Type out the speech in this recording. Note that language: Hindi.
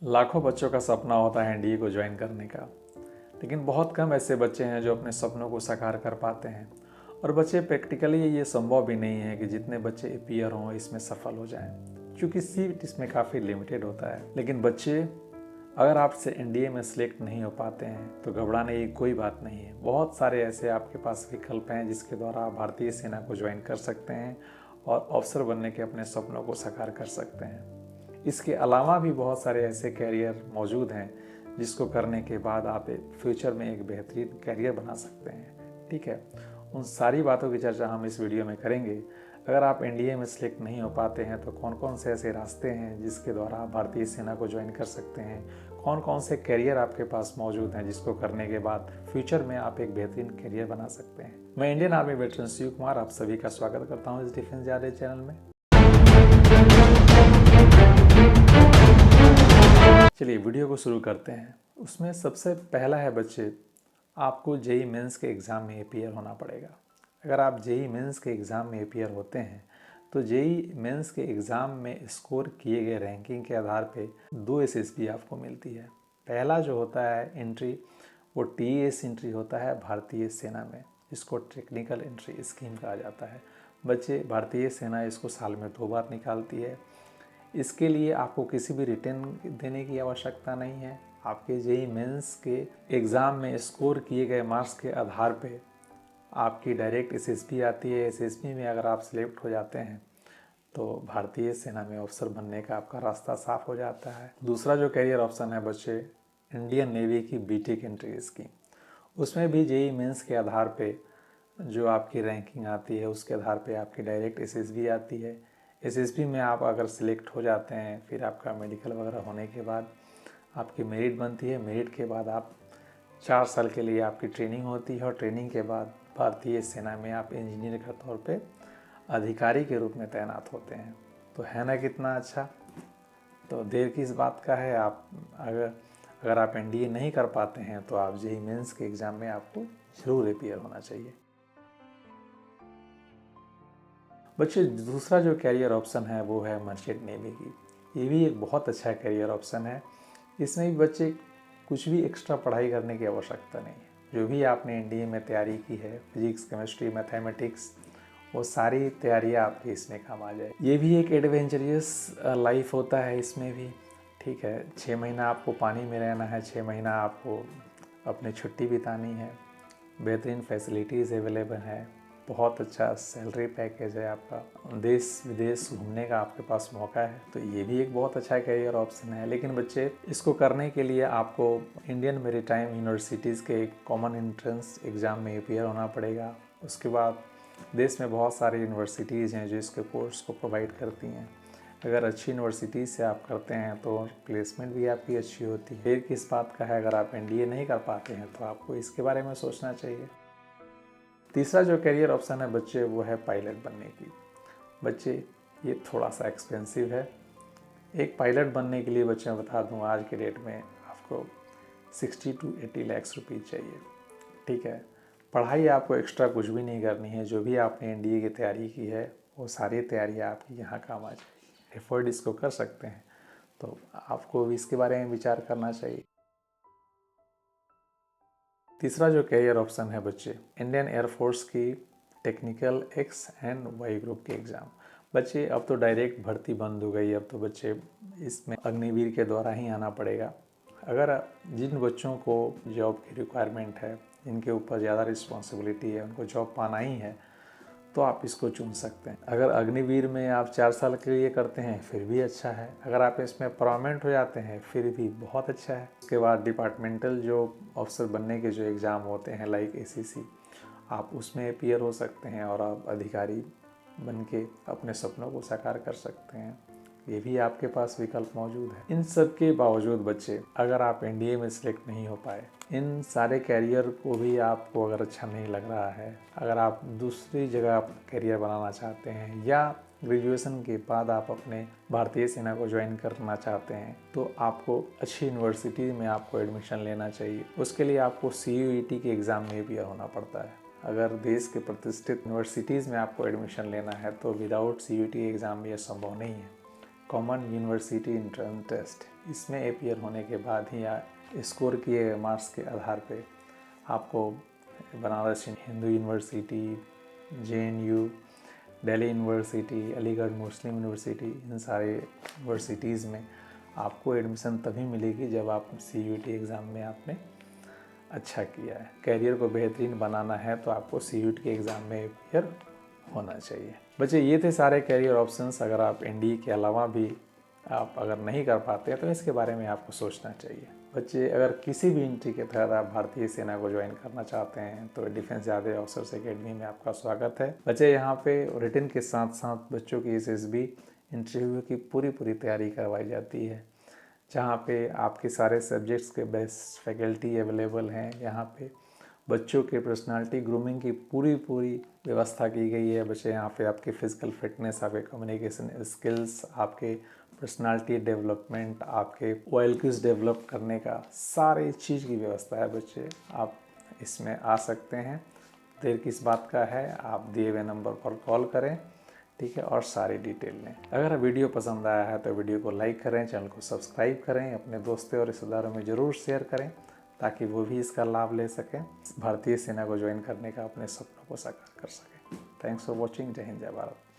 लाखों बच्चों का सपना होता है एनडीए को ज्वाइन करने का, लेकिन बहुत कम ऐसे बच्चे हैं जो अपने सपनों को साकार कर पाते हैं। और बच्चे प्रैक्टिकली ये संभव भी नहीं है कि जितने बच्चे अपीयर हों इसमें सफल हो जाएं, क्योंकि सीट इसमें काफ़ी लिमिटेड होता है। लेकिन बच्चे, अगर आपसे एनडीए में सिलेक्ट नहीं हो पाते हैं तो घबराने की कोई बात नहीं है। बहुत सारे ऐसे आपके पास विकल्प हैं जिसके द्वारा आप भारतीय सेना को ज्वाइन कर सकते हैं और अफसर बनने के अपने सपनों को साकार कर सकते हैं। इसके अलावा भी बहुत सारे ऐसे कैरियर मौजूद हैं जिसको करने के बाद आप फ्यूचर में एक बेहतरीन कैरियर बना सकते हैं। ठीक है, उन सारी बातों की चर्चा हम इस वीडियो में करेंगे। अगर आप एनडीए में सिलेक्ट नहीं हो पाते हैं तो कौन कौन से ऐसे रास्ते हैं जिसके द्वारा आप भारतीय सेना को ज्वाइन कर सकते हैं, कौन कौन से कैरियर आपके पास मौजूद हैं जिसको करने के बाद फ्यूचर में आप एक बेहतरीन कैरियर बना सकते हैं। मैं Indian army veteran Shiv Kumar आप सभी का स्वागत करता हूं इस डिफेंस जादे चैनल में। चलिए वीडियो को शुरू करते हैं। उसमें सबसे पहला है बच्चे, आपको जेई मेंस के एग्ज़ाम में अपीयर होना पड़ेगा। अगर आप जेई मेंस के एग्ज़ाम में अपीयर होते हैं तो जेई मेंस के एग्ज़ाम में स्कोर किए गए रैंकिंग के आधार पे 2 एसएसबी आपको मिलती है। पहला जो होता है एंट्री, वो टीएस एंट्री होता है भारतीय सेना में, इसको टेक्निकल एंट्री स्कीम कहा जाता है। बच्चे, भारतीय सेना इसको साल में 2 बार निकालती है। इसके लिए आपको किसी भी रिटर्न देने की आवश्यकता नहीं है। आपके जेई मेंस के एग्ज़ाम में स्कोर किए गए मार्क्स के आधार पे आपकी डायरेक्ट एसएसबी आती है। एसएसबी में अगर आप सिलेक्ट हो जाते हैं तो भारतीय सेना में अफसर बनने का आपका रास्ता साफ हो जाता है। दूसरा जो कैरियर ऑप्शन है बच्चे, इंडियन नेवी की बीटेक एंट्री स्कीम। उसमें भी जेई मेंस के आधार पे जो आपकी रैंकिंग आती है उसके आधार पे आपकी डायरेक्ट एसएसबी आती है। एसएसबी में आप अगर सिलेक्ट हो जाते हैं, फिर आपका मेडिकल वगैरह होने के बाद आपकी मेरिट बनती है। मेरिट के बाद आप 4 साल के लिए आपकी ट्रेनिंग होती है और ट्रेनिंग के बाद भारतीय सेना में आप इंजीनियर के तौर पे अधिकारी के रूप में तैनात होते हैं। तो है ना कितना अच्छा। तो देर किस बात का है, आप अगर आप एनडीए नहीं कर पाते हैं तो आप जेईई मेंस के एग्ज़ाम में आपको ज़रूर अपीयर होना चाहिए। बच्चे, दूसरा जो कैरियर ऑप्शन है वो है मर्चेंट नेवी की। ये भी एक बहुत अच्छा कैरियर ऑप्शन है। इसमें भी बच्चे कुछ भी एक्स्ट्रा पढ़ाई करने की आवश्यकता नहीं है। जो भी आपने एनडीए में तैयारी की है, फिजिक्स, केमिस्ट्री, मैथमेटिक्स, वो सारी तैयारियाँ आपकी इसमें काम आ जाए। ये भी एक एडवेंचरियस लाइफ होता है इसमें भी। ठीक है, 6 महीना आपको पानी में रहना है, 6 महीना आपको अपनी छुट्टी बितानी है। बेहतरीन फैसिलिटीज़ अवेलेबल है, बहुत अच्छा सैलरी पैकेज है, आपका देश विदेश घूमने का आपके पास मौका है। तो ये भी एक बहुत अच्छा कैरियर ऑप्शन है। लेकिन बच्चे, इसको करने के लिए आपको इंडियन मैरीटाइम यूनिवर्सिटीज़ के कॉमन एंट्रेंस एग्ज़ाम में अपीयर होना पड़ेगा। उसके बाद देश में बहुत सारी यूनिवर्सिटीज़ हैं जो इसके कोर्स को प्रोवाइड करती हैं। अगर अच्छी यूनिवर्सिटीज़ से आप करते हैं तो प्लेसमेंट भी आपकी अच्छी होती है। फिर किस बात का है, अगर आप एनडीए नहीं कर पाते हैं तो आपको इसके बारे में सोचना चाहिए। तीसरा जो कैरियर ऑप्शन है बच्चे, वो है पायलट बनने की। बच्चे, ये थोड़ा सा एक्सपेंसिव है। एक पायलट बनने के लिए बच्चे, मैं बता दूं, आज के डेट में आपको 60 to 80 लाख रुपये चाहिए। ठीक है, पढ़ाई आपको एक्स्ट्रा कुछ भी नहीं करनी है। जो भी आपने एनडीए की तैयारी की है वो सारी तैयारियाँ आपकी यहाँ काम आ जाएगी। एफर्ट इसको कर सकते हैं, तो आपको भी इसके बारे में विचार करना चाहिए। तीसरा जो कैरियर ऑप्शन है बच्चे, इंडियन एयरफोर्स की technical X and Y group के एग्ज़ाम। बच्चे, अब तो डायरेक्ट भर्ती बंद हो गई। अब तो बच्चे इसमें अग्निवीर के द्वारा ही आना पड़ेगा। अगर जिन बच्चों को जॉब की रिक्वायरमेंट है, जिनके ऊपर ज़्यादा रिस्पॉन्सिबिलिटी है, उनको जॉब पाना ही है, तो आप इसको चुन सकते हैं। अगर अग्निवीर में आप 4 साल के लिए करते हैं फिर भी अच्छा है। अगर आप इसमें परमानेंट हो जाते हैं फिर भी बहुत अच्छा है। उसके बाद डिपार्टमेंटल जो अफसर बनने के जो एग्ज़ाम होते हैं लाइक एसीसी, आप उसमें अपीयर हो सकते हैं और आप अधिकारी बन के अपने सपनों को साकार कर सकते हैं। ये भी आपके पास विकल्प मौजूद है। इन सब के बावजूद बच्चे, अगर आप एनडीए में सिलेक्ट नहीं हो पाए, इन सारे कैरियर को भी आपको अगर अच्छा नहीं लग रहा है, अगर आप दूसरी जगह कैरियर बनाना चाहते हैं या ग्रेजुएशन के बाद आप अपने भारतीय सेना को ज्वाइन करना चाहते हैं, तो आपको अच्छी यूनिवर्सिटी में आपको एडमिशन लेना चाहिए। उसके लिए आपको CUET के एग्ज़ाम में भी होना पड़ता है। अगर देश के प्रतिष्ठित यूनिवर्सिटीज़ में आपको एडमिशन लेना है तो विदाउट CUET एग्ज़ाम भी यह संभव नहीं है। Common university entrance test. इसमें अपीयर होने के बाद ही स्कोर किए मार्क्स के आधार पे आपको Banaras Hindu University, JNU, Delhi University, Aligarh Muslim University, इन सारे यूनिवर्सिटीज़ में आपको एडमिशन तभी मिलेगी जब आप CUET एग्ज़ाम में आपने अच्छा किया है। करियर को बेहतरीन बनाना है तो आपको CUET के एग्ज़ाम में अपीयर होना चाहिए। बच्चे ये थे सारे करियर ऑप्शंस। अगर आप NDA के अलावा भी आप अगर नहीं कर पाते हैं तो इसके बारे में आपको सोचना चाहिए। बच्चे अगर किसी भी एंट्री के तहत आप भारतीय सेना को ज्वाइन करना चाहते हैं तो डिफेंस यादव ऑफिसर्स एकेडमी में आपका स्वागत है। बच्चे यहाँ पे रिटन के साथ साथ बच्चों की SSB इंटरव्यू की पूरी तैयारी करवाई जाती है, जहाँ पे आपके सारे सब्जेक्ट्स के बेस्ट फैकल्टी अवेलेबल हैं। यहाँ पे बच्चों के पर्सनालिटी ग्रूमिंग की पूरी व्यवस्था की गई है। बच्चे यहाँ पे आपके फिजिकल फिटनेस, आपके कम्युनिकेशन स्किल्स, आपके पर्सनालिटी डेवलपमेंट, आपके OLQs डेवलप करने का सारी चीज़ की व्यवस्था है। बच्चे आप इसमें आ सकते हैं। देर किस बात का है, आप दिए हुए नंबर पर कॉल करें, ठीक है, और सारी डिटेल लें। अगर वीडियो पसंद आया है तो वीडियो को लाइक करें, चैनल को सब्सक्राइब करें, अपने दोस्तों और रिश्तेदारों में ज़रूर शेयर करें ताकि वो भी इसका लाभ ले सकें, भारतीय सेना को ज्वाइन करने का अपने सपनों को साकार कर सकें। Thanks for watching. जय हिंद, जय भारत।